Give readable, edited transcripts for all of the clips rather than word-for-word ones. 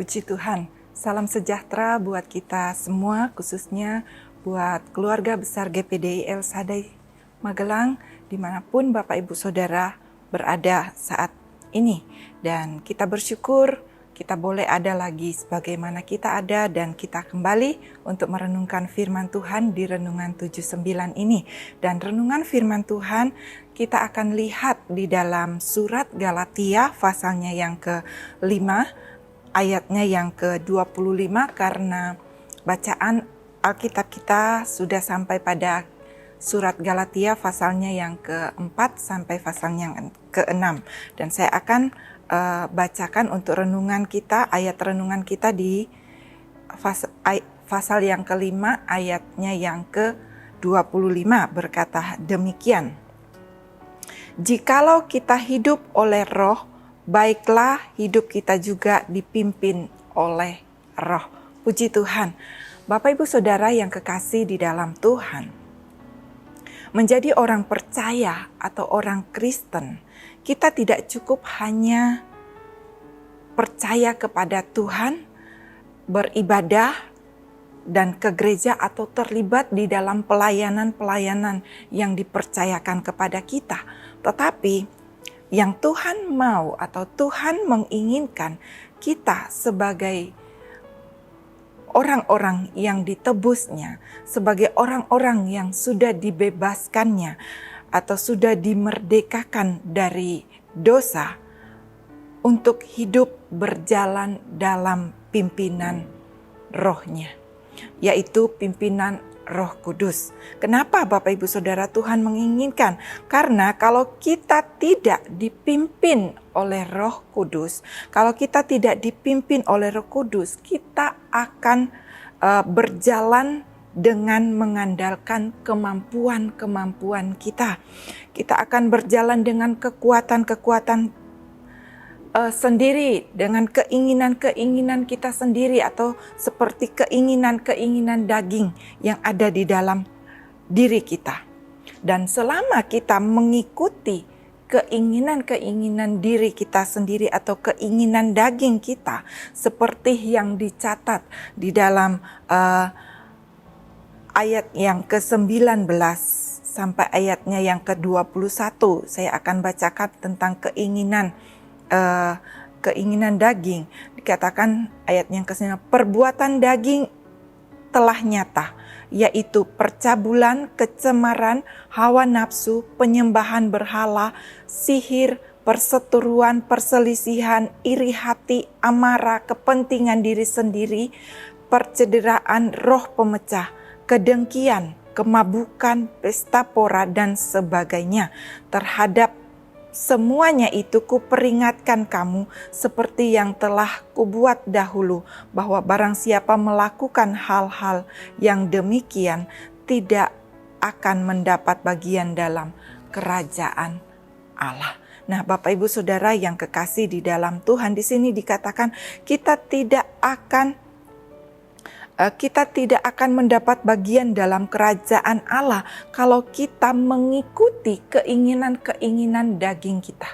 Puji Tuhan, salam sejahtera buat kita semua, khususnya buat keluarga besar GPDI El Shaddai Magelang, dimanapun Bapak Ibu Saudara berada saat ini. Dan kita bersyukur kita boleh ada lagi sebagaimana kita ada, dan kita kembali untuk merenungkan firman Tuhan di Renungan 79 ini. Dan renungan firman Tuhan kita akan lihat di dalam surat Galatia pasalnya yang ke-5, ayatnya yang ke-25, karena bacaan Alkitab kita sudah sampai pada surat Galatia pasalnya yang ke-4 sampai pasalnya yang ke-6. Dan saya akan bacakan untuk renungan kita, ayat renungan kita di pasal yang ke-5 ayatnya yang ke-25, berkata demikian. Jikalau kita hidup oleh roh, baiklah hidup kita juga dipimpin oleh roh. Puji Tuhan. Bapak Ibu Saudara yang kekasih di dalam Tuhan, menjadi orang percaya atau orang Kristen, kita tidak cukup hanya percaya kepada Tuhan, beribadah, dan ke gereja atau terlibat di dalam pelayanan-pelayanan yang dipercayakan kepada kita. Tetapi yang Tuhan mau atau Tuhan menginginkan kita sebagai orang-orang yang ditebusnya, sebagai orang-orang yang sudah dibebaskannya atau sudah dimerdekakan dari dosa, untuk hidup berjalan dalam pimpinan rohnya, yaitu pimpinan Roh Kudus. Kenapa Bapak Ibu Saudara Tuhan menginginkan? Karena kalau kita tidak dipimpin oleh Roh Kudus, kalau kita tidak dipimpin oleh Roh Kudus, kita akan berjalan dengan mengandalkan kemampuan-kemampuan kita. Kita akan berjalan dengan kekuatan-kekuatan sendiri, dengan keinginan-keinginan kita sendiri, atau seperti keinginan-keinginan daging yang ada di dalam diri kita. Dan selama kita mengikuti keinginan-keinginan diri kita sendiri atau keinginan daging kita, seperti yang dicatat di dalam ayat yang ke-19 sampai ayatnya yang ke-21, saya akan bacakan tentang keinginan daging. Dikatakan ayat yang ke-9, perbuatan daging telah nyata, yaitu percabulan, kecemaran, hawa nafsu, penyembahan berhala, sihir, perseteruan, perselisihan, iri hati, amarah, kepentingan diri sendiri, percederaan, roh pemecah, kedengkian, kemabukan, pesta pora, dan sebagainya. Terhadap semuanya itu kuperingatkan kamu seperti yang telah kubuat dahulu, bahwa barang siapa melakukan hal-hal yang demikian tidak akan mendapat bagian dalam kerajaan Allah. Nah, Bapak Ibu Saudara yang kekasih di dalam Tuhan, di sini dikatakan kita tidak akan mendapat bagian dalam kerajaan Allah kalau kita mengikuti keinginan-keinginan daging kita.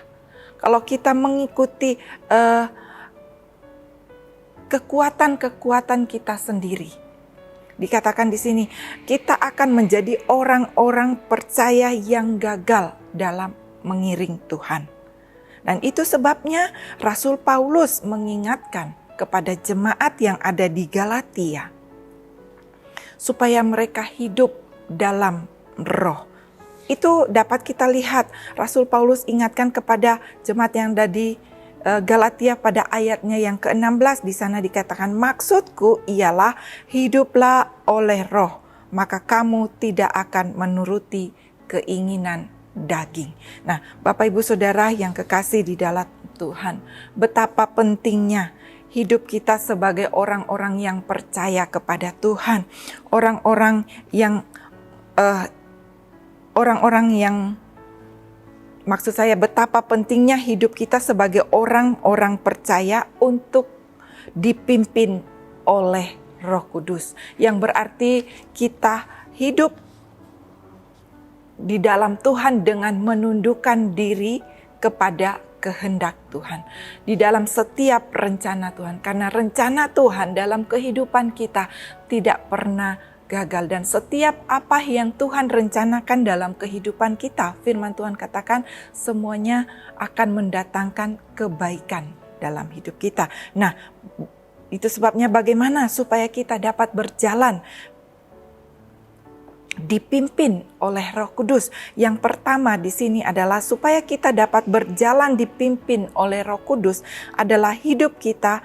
Kalau kita mengikuti kekuatan-kekuatan kita sendiri. Dikatakan di sini, kita akan menjadi orang-orang percaya yang gagal dalam mengiring Tuhan. Dan itu sebabnya Rasul Paulus mengingatkan kepada jemaat yang ada di Galatia, supaya mereka hidup dalam roh. Itu dapat kita lihat, Rasul Paulus ingatkan kepada jemaat yang ada di Galatia pada ayatnya yang ke-16. Di sana dikatakan, maksudku ialah hiduplah oleh roh, maka kamu tidak akan menuruti keinginan daging. Nah, Bapak Ibu Saudara yang kekasih di dalam Tuhan, betapa pentingnya hidup kita sebagai orang-orang yang percaya kepada Tuhan, orang-orang yang maksud saya, betapa pentingnya hidup kita sebagai orang-orang percaya untuk dipimpin oleh Roh Kudus, yang berarti kita hidup di dalam Tuhan dengan menundukkan diri kepada kehendak Tuhan, di dalam setiap rencana Tuhan. Karena rencana Tuhan dalam kehidupan kita tidak pernah gagal. Dan setiap apa yang Tuhan rencanakan dalam kehidupan kita, firman Tuhan katakan semuanya akan mendatangkan kebaikan dalam hidup kita. Nah, itu sebabnya bagaimana supaya kita dapat berjalan dipimpin oleh Roh Kudus. Yang pertama di sini adalah supaya kita dapat berjalan dipimpin oleh Roh Kudus adalah hidup kita,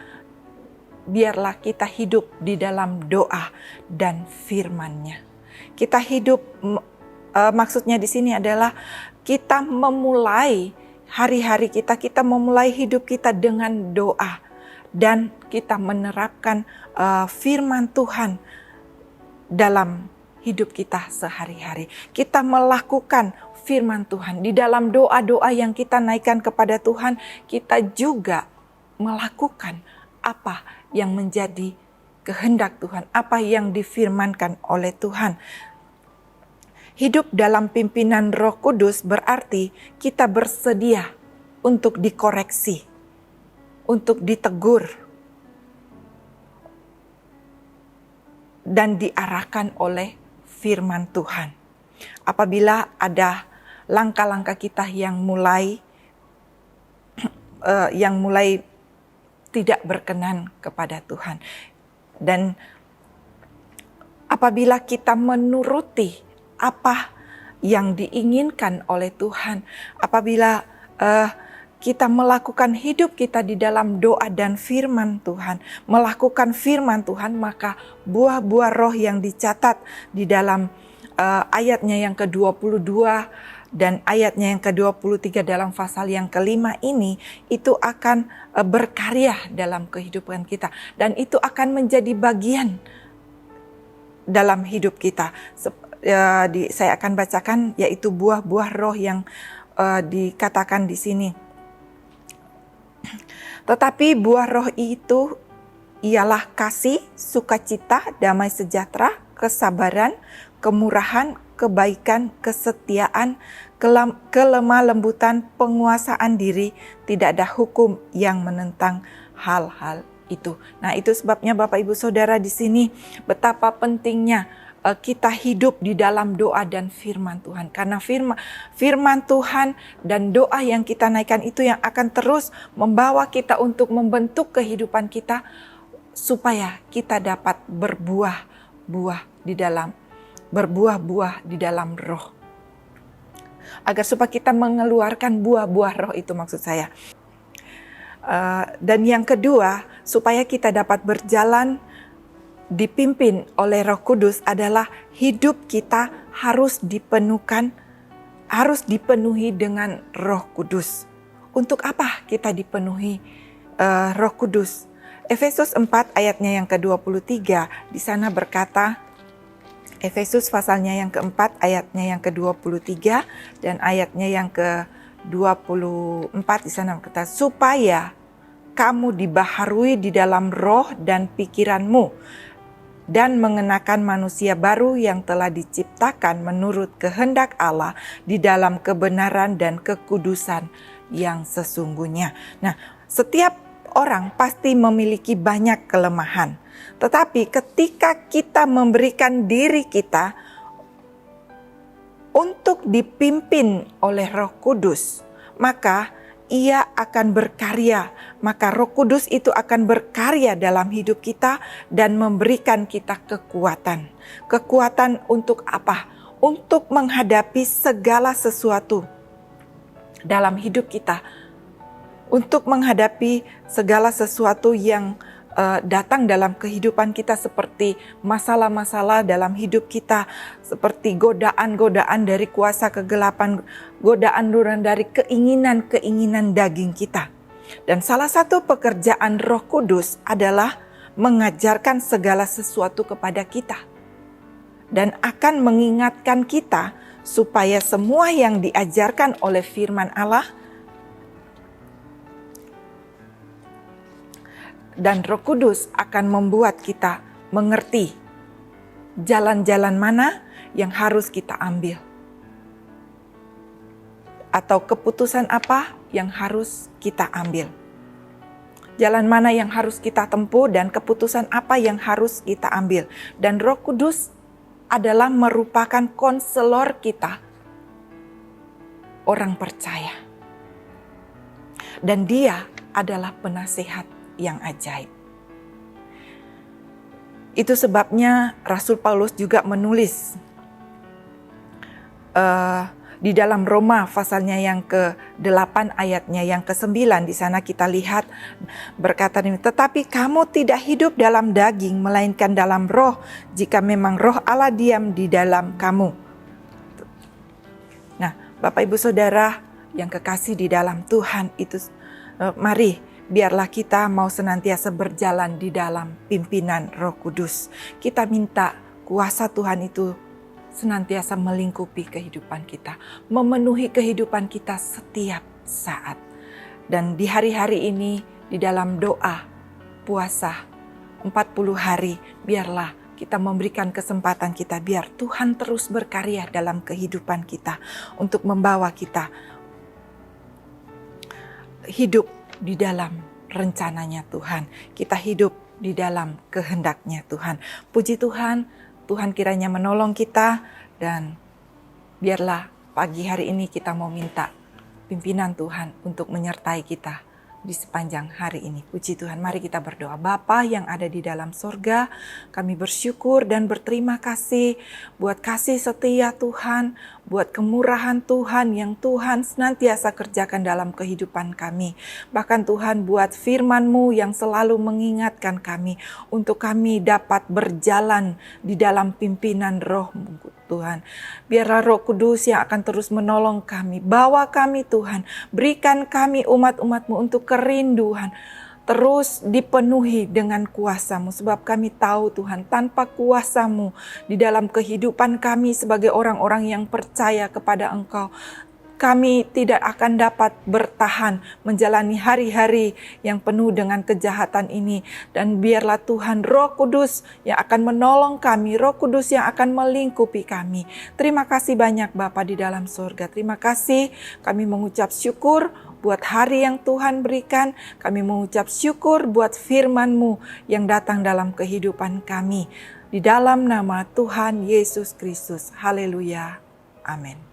biarlah kita hidup di dalam doa dan firman-Nya. Kita hidup, maksudnya di sini adalah kita memulai hari-hari kita memulai hidup kita dengan doa dan kita menerapkan firman Tuhan dalam hidup kita sehari-hari. Kita melakukan firman Tuhan. Di dalam doa-doa yang kita naikkan kepada Tuhan, kita juga melakukan apa yang menjadi kehendak Tuhan, apa yang difirmankan oleh Tuhan. Hidup dalam pimpinan Roh Kudus berarti kita bersedia untuk dikoreksi, untuk ditegur, dan diarahkan oleh firman Tuhan. Apabila ada langkah-langkah kita yang mulai tidak berkenan kepada Tuhan, dan apabila kita menuruti apa yang diinginkan oleh Tuhan, apabila kita melakukan hidup kita di dalam doa dan firman Tuhan, melakukan firman Tuhan, maka buah-buah roh yang dicatat di dalam ayatnya yang ke-22 dan ayatnya yang ke-23 dalam pasal yang kelima ini, itu akan berkarya dalam kehidupan kita. Dan itu akan menjadi bagian dalam hidup kita. Saya akan bacakan, yaitu buah-buah roh yang dikatakan di sini. Tetapi buah roh itu ialah kasih, sukacita, damai sejahtera, kesabaran, kemurahan, kebaikan, kesetiaan, kelemah lembutan, penguasaan diri. Tidak ada hukum yang menentang hal-hal itu. Nah, itu sebabnya Bapak Ibu Saudara di sini betapa pentingnya kita hidup di dalam doa dan firman Tuhan. Karena firman Tuhan dan doa yang kita naikkan itu yang akan terus membawa kita untuk membentuk kehidupan kita supaya kita dapat berbuah-buah di dalam roh. Agar supaya kita mengeluarkan buah-buah roh itu, maksud saya. Dan yang kedua, supaya kita dapat berjalan dipimpin oleh Roh Kudus adalah hidup kita harus dipenuhi dengan Roh Kudus. Untuk apa kita dipenuhi Roh Kudus? Efesus 4 ayatnya yang ke-23 di sana berkata, Efesus pasalnya yang keempat ayatnya yang ke-23 dan ayatnya yang ke-24 di sana berkata, supaya kamu dibaharui di dalam roh dan pikiranmu, dan mengenakan manusia baru yang telah diciptakan menurut kehendak Allah di dalam kebenaran dan kekudusan yang sesungguhnya. Nah, setiap orang pasti memiliki banyak kelemahan. Tetapi ketika kita memberikan diri kita untuk dipimpin oleh Roh Kudus, maka Ia akan berkarya, maka Roh Kudus itu akan berkarya dalam hidup kita dan memberikan kita kekuatan. Kekuatan untuk apa? Untuk menghadapi segala sesuatu dalam hidup kita. Untuk menghadapi segala sesuatu yang datang dalam kehidupan kita, seperti masalah-masalah dalam hidup kita, seperti godaan-godaan dari kuasa kegelapan, godaan dari keinginan-keinginan daging kita. Dan salah satu pekerjaan Roh Kudus adalah mengajarkan segala sesuatu kepada kita dan akan mengingatkan kita supaya semua yang diajarkan oleh firman Allah dan Roh Kudus akan membuat kita mengerti jalan-jalan mana yang harus kita ambil, atau keputusan apa yang harus kita ambil. Jalan mana yang harus kita tempuh dan keputusan apa yang harus kita ambil. Dan Roh Kudus adalah merupakan konselor kita, orang percaya. Dan Dia adalah penasihat yang ajaib. Itu sebabnya Rasul Paulus juga menulis di dalam Roma pasalnya yang ke-8 ayatnya yang ke-9, di sana kita lihat berkata ini, tetapi kamu tidak hidup dalam daging melainkan dalam roh, jika memang roh Allah diam di dalam kamu. Nah, Bapak Ibu Saudara yang kekasih di dalam Tuhan, itu mari biarlah kita mau senantiasa berjalan di dalam pimpinan Roh Kudus. Kita minta kuasa Tuhan itu senantiasa melingkupi kehidupan kita, memenuhi kehidupan kita setiap saat. Dan di hari-hari ini, di dalam doa, puasa, 40 hari, biarlah kita memberikan kesempatan kita, biar Tuhan terus berkarya dalam kehidupan kita, untuk membawa kita hidup di dalam rencananya Tuhan. Kita hidup di dalam kehendaknya Tuhan. Puji Tuhan, Tuhan kiranya menolong kita, dan biarlah pagi hari ini kita mau minta pimpinan Tuhan untuk menyertai kita di sepanjang hari ini. Puji Tuhan, mari kita berdoa. Bapa yang ada di dalam sorga, kami bersyukur dan berterima kasih buat kasih setia Tuhan, buat kemurahan Tuhan yang Tuhan senantiasa kerjakan dalam kehidupan kami. Bahkan Tuhan buat firman-Mu yang selalu mengingatkan kami untuk kami dapat berjalan di dalam pimpinan Roh-Mu Tuhan. Biarlah Roh Kudus yang akan terus menolong kami, bawa kami Tuhan, berikan kami umat-umat-Mu untuk kerinduan, terus dipenuhi dengan kuasa-Mu. Sebab kami tahu Tuhan, tanpa kuasa-Mu di dalam kehidupan kami sebagai orang-orang yang percaya kepada Engkau, kami tidak akan dapat bertahan menjalani hari-hari yang penuh dengan kejahatan ini. Dan biarlah Tuhan Roh Kudus yang akan menolong kami, Roh Kudus yang akan melingkupi kami. Terima kasih banyak Bapa di dalam surga. Terima kasih, kami mengucap syukur buat hari yang Tuhan berikan. Kami mengucap syukur buat firman-Mu yang datang dalam kehidupan kami. Di dalam nama Tuhan Yesus Kristus. Haleluya. Amin.